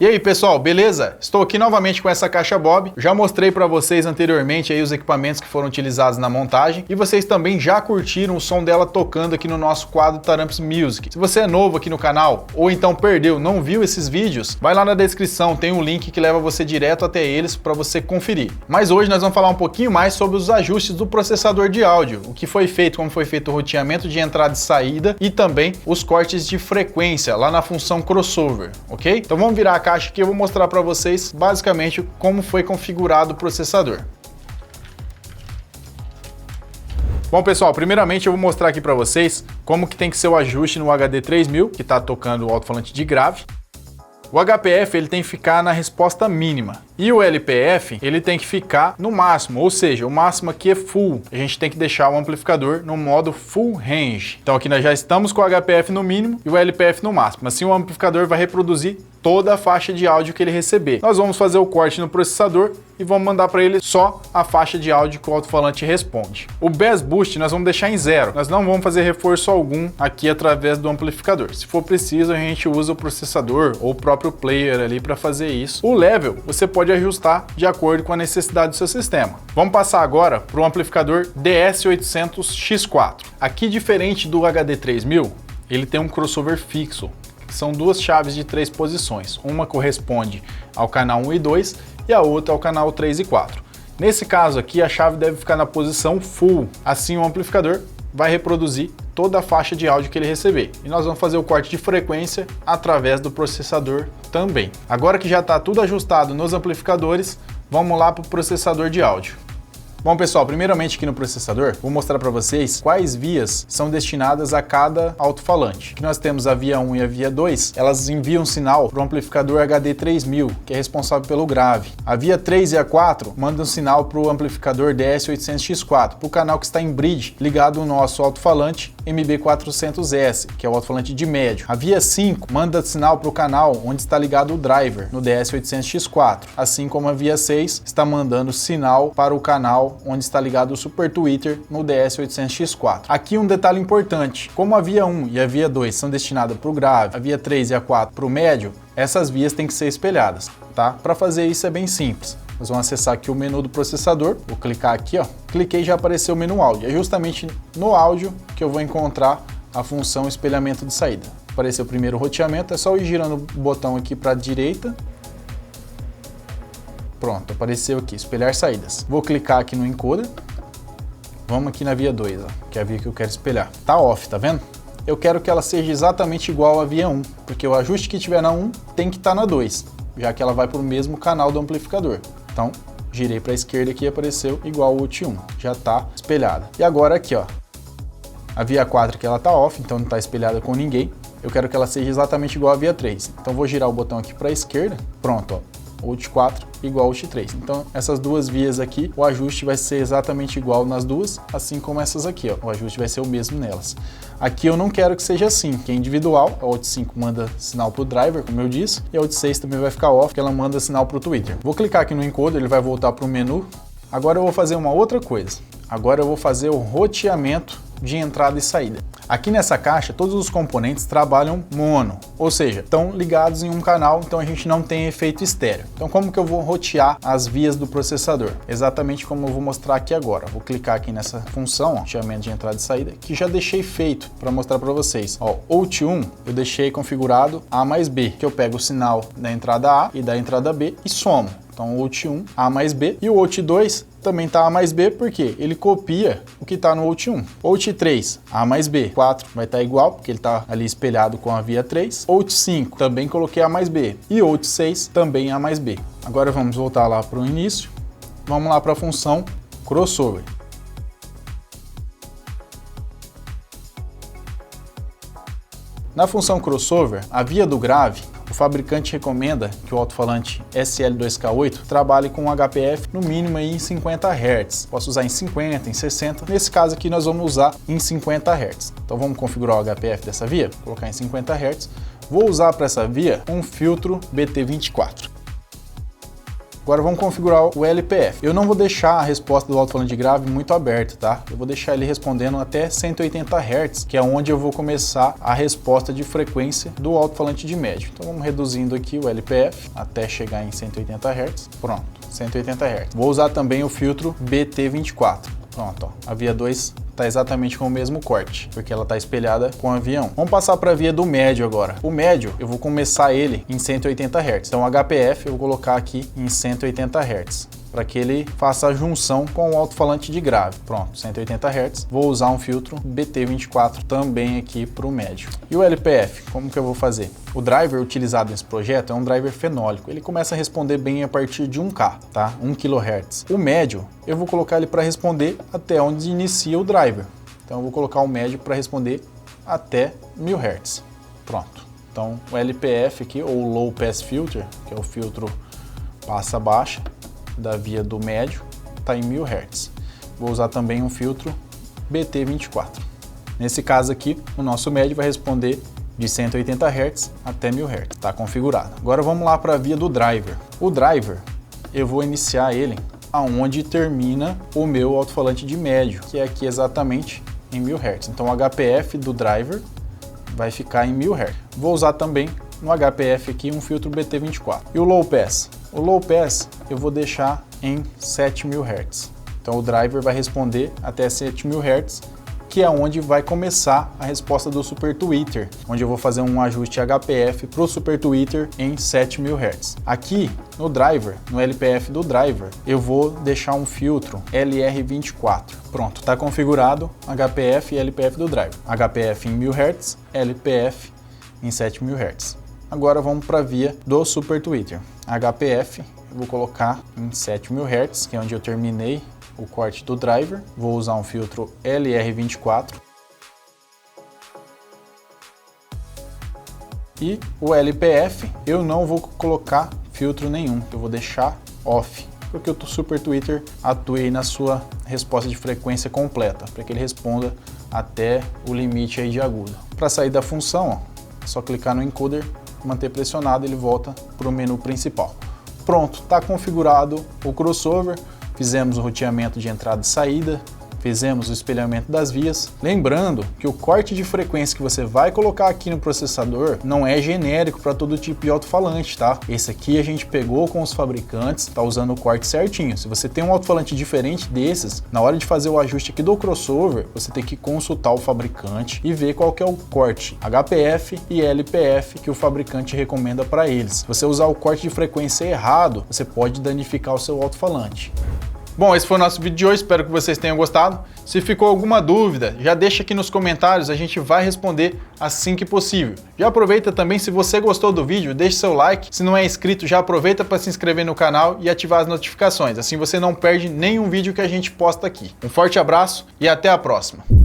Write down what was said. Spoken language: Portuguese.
E aí pessoal, beleza? Estou aqui novamente com essa caixa Bob. Já mostrei para vocês anteriormente aí os equipamentos que foram utilizados na montagem e vocês também já curtiram o som dela tocando aqui no nosso quadro Taramps Music. Se você é novo aqui no canal ou então perdeu, não viu esses vídeos, vai lá na descrição, tem um link que leva você direto até eles para você conferir. Mas hoje nós vamos falar um pouquinho mais sobre os ajustes do processador de áudio, o que foi feito, como foi feito o roteamento de entrada e saída e também os cortes de frequência lá na função crossover, ok? Então vamos virar a caixa aqui, eu vou mostrar para vocês basicamente como foi configurado o processador. Bom pessoal, primeiramente eu vou mostrar aqui para vocês como que tem que ser o ajuste no HD 3000, que está tocando o alto-falante de grave. O HPF ele tem que ficar na resposta mínima e o LPF ele tem que ficar no máximo, ou seja, o máximo aqui é full. A gente tem que deixar o amplificador no modo full range. Então aqui nós já estamos com o HPF no mínimo e o LPF no máximo. Assim o amplificador vai reproduzir toda a faixa de áudio que ele receber. Nós vamos fazer o corte no processador e vamos mandar para ele só a faixa de áudio que o alto-falante responde. O Bass Boost nós vamos deixar em 0. Nós não vamos fazer reforço algum aqui através do amplificador. Se for preciso, a gente usa o processador ou o próprio player ali para fazer isso. O level você pode ajustar de acordo com a necessidade do seu sistema. Vamos passar agora para o amplificador DS800X4. Aqui, diferente do HD 3000, ele tem um crossover fixo. São duas chaves de 3 posições. Uma corresponde ao canal 1 e 2 e a outra ao canal 3 e 4. Nesse caso aqui, a chave deve ficar na posição full. Assim, o amplificador vai reproduzir toda a faixa de áudio que ele receber. E nós vamos fazer o corte de frequência através do processador também. Agora que já está tudo ajustado nos amplificadores, vamos lá para o processador de áudio. Bom pessoal, primeiramente aqui no processador, vou mostrar para vocês quais vias são destinadas a cada alto-falante. Aqui nós temos a via 1 e a via 2, elas enviam sinal para o amplificador HD 3000, que é responsável pelo grave. A via 3 e a 4 mandam sinal para o amplificador DS800X4, para o canal que está em bridge, ligado ao nosso alto-falante MB400S, que é o alto-falante de médio. A via 5 manda sinal para o canal onde está ligado o driver, no DS800X4, assim como a via 6 está mandando sinal para o canal onde está ligado o Super Tweeter no DS800X4. Aqui um detalhe importante, como a via 1 e a via 2 são destinadas para o grave, a via 3 e a 4 para o médio, essas vias têm que ser espelhadas, tá? Para fazer isso é bem simples. Nós vamos acessar aqui o menu do processador, vou clicar aqui, ó, cliquei e já apareceu o menu áudio. É justamente no áudio que eu vou encontrar a função espelhamento de saída. Apareceu o primeiro roteamento, é só ir girando o botão aqui para a direita. Pronto, apareceu aqui, espelhar saídas. Vou clicar aqui no encoder. Vamos aqui na via 2, ó, que é a via que eu quero espelhar. Tá off, tá vendo? Eu quero que ela seja exatamente igual à via 1, porque o ajuste que tiver na 1 tem que estar na 2, já que ela vai para o mesmo canal do amplificador. Então, girei para a esquerda aqui e apareceu igual ao UT1, já está espelhada. E agora aqui, ó, a via 4 que ela tá off, então não está espelhada com ninguém. Eu quero que ela seja exatamente igual à via 3. Então vou girar o botão aqui para a esquerda, pronto, ó. UT 4 igual ao UT 3. Então essas duas vias aqui, o ajuste vai ser exatamente igual nas duas, assim como essas aqui, ó. O ajuste vai ser o mesmo nelas. Aqui eu não quero que seja assim, que é individual. A UT 5 manda sinal para o driver, como eu disse, e a UT 6 também vai ficar off, que ela manda sinal para o tweeter. Vou clicar aqui no encoder, ele vai voltar para o menu. Agora eu vou fazer uma outra coisa. Agora eu vou fazer o roteamento de entrada e saída. Aqui nessa caixa, todos os componentes trabalham mono, ou seja, estão ligados em um canal, então a gente não tem efeito estéreo. Então como que eu vou rotear as vias do processador? Exatamente como eu vou mostrar aqui agora. Vou clicar aqui nessa função, ó, roteamento de entrada e saída, que já deixei feito para mostrar para vocês. Ó, OUT 1 eu deixei configurado A mais B, que eu pego o sinal da entrada A e da entrada B e somo. Então o OUT 1, A mais B, e o OUT 2 também está A mais B, porque ele copia o que está no OUT 1. OUT 3, A mais B, 4 vai estar igual, porque ele está ali espelhado com a via 3. OUT 5, também coloquei A mais B. E OUT 6, também A mais B. Agora vamos voltar lá para o início. Vamos lá para a função crossover. Na função crossover, a via do grave, o fabricante recomenda que o alto-falante SL2K8 trabalhe com um HPF no mínimo aí em 50 Hz. Posso usar em 50, em 60. Nesse caso aqui nós vamos usar em 50 Hz. Então vamos configurar o HPF dessa via, vou colocar em 50 Hz. Vou usar para essa via um filtro BT24. Agora vamos configurar o LPF. Eu não vou deixar a resposta do alto-falante de grave muito aberta, tá? Eu vou deixar ele respondendo até 180 Hz, que é onde eu vou começar a resposta de frequência do alto-falante de médio. Então vamos reduzindo aqui o LPF até chegar em 180 Hz. Pronto, 180 Hz. Vou usar também o filtro BT24. Pronto, ó. A via 2 está exatamente com o mesmo corte, porque ela está espelhada com a via 1. Vamos passar para a via do médio agora. O médio, eu vou começar ele em 180 Hz. Então, o HPF eu vou colocar aqui em 180 Hz, para que ele faça a junção com o alto-falante de grave. Pronto, 180 Hz. Vou usar um filtro BT24 também aqui para o médio. E o LPF, como que eu vou fazer? O driver utilizado nesse projeto é um driver fenólico. Ele começa a responder bem a partir de 1K, tá? 1 kHz. O médio, eu vou colocar ele para responder até onde inicia o driver. Então eu vou colocar o médio para responder até 1000 Hz. Pronto. Então o LPF aqui, ou Low Pass Filter, que é o filtro passa baixa da via do médio, está em 1000 Hz. Vou usar também um filtro BT24. Nesse caso aqui, o nosso médio vai responder de 180 Hz até 1000 Hz. Está configurado. Agora vamos lá para a via do driver. O driver, eu vou iniciar ele aonde termina o meu alto-falante de médio, que é aqui exatamente em 1000 Hz. Então o HPF do driver vai ficar em 1000 Hz. Vou usar também no HPF aqui um filtro BT24. E o Low Pass? O Low Pass eu vou deixar em 7000 Hz. Então o driver vai responder até 7000 Hz, que é onde vai começar a resposta do Super Tweeter, onde eu vou fazer um ajuste HPF para o Super Tweeter em 7000 Hz. Aqui no driver, no LPF do driver, eu vou deixar um filtro LR24. Pronto, está configurado HPF e LPF do driver. HPF em 1000 Hz, LPF em 7000 Hz. Agora vamos para a via do Super Tweeter. HPF eu vou colocar em 7000 Hz, que é onde eu terminei o corte do driver. Vou usar um filtro LR24. E o LPF eu não vou colocar filtro nenhum, eu vou deixar off, porque o Super Tweeter atua aí na sua resposta de frequência completa, para que ele responda até o limite aí de agudo. Para sair da função, ó, é só clicar no encoder, manter pressionado, ele volta para o menu principal. Pronto, está configurado o crossover. Fizemos o roteamento de entrada e saída, fizemos o espelhamento das vias. Lembrando que o corte de frequência que você vai colocar aqui no processador não é genérico para todo tipo de alto-falante, tá? Esse aqui a gente pegou com os fabricantes, tá usando o corte certinho. Se você tem um alto-falante diferente desses, na hora de fazer o ajuste aqui do crossover, você tem que consultar o fabricante e ver qual que é o corte HPF e LPF que o fabricante recomenda para eles. Se você usar o corte de frequência errado, você pode danificar o seu alto-falante. Bom, esse foi o nosso vídeo de hoje, espero que vocês tenham gostado. Se ficou alguma dúvida, já deixa aqui nos comentários, a gente vai responder assim que possível. Já aproveita também, se você gostou do vídeo, deixe seu like. Se não é inscrito, já aproveita para se inscrever no canal e ativar as notificações, assim você não perde nenhum vídeo que a gente posta aqui. Um forte abraço e até a próxima!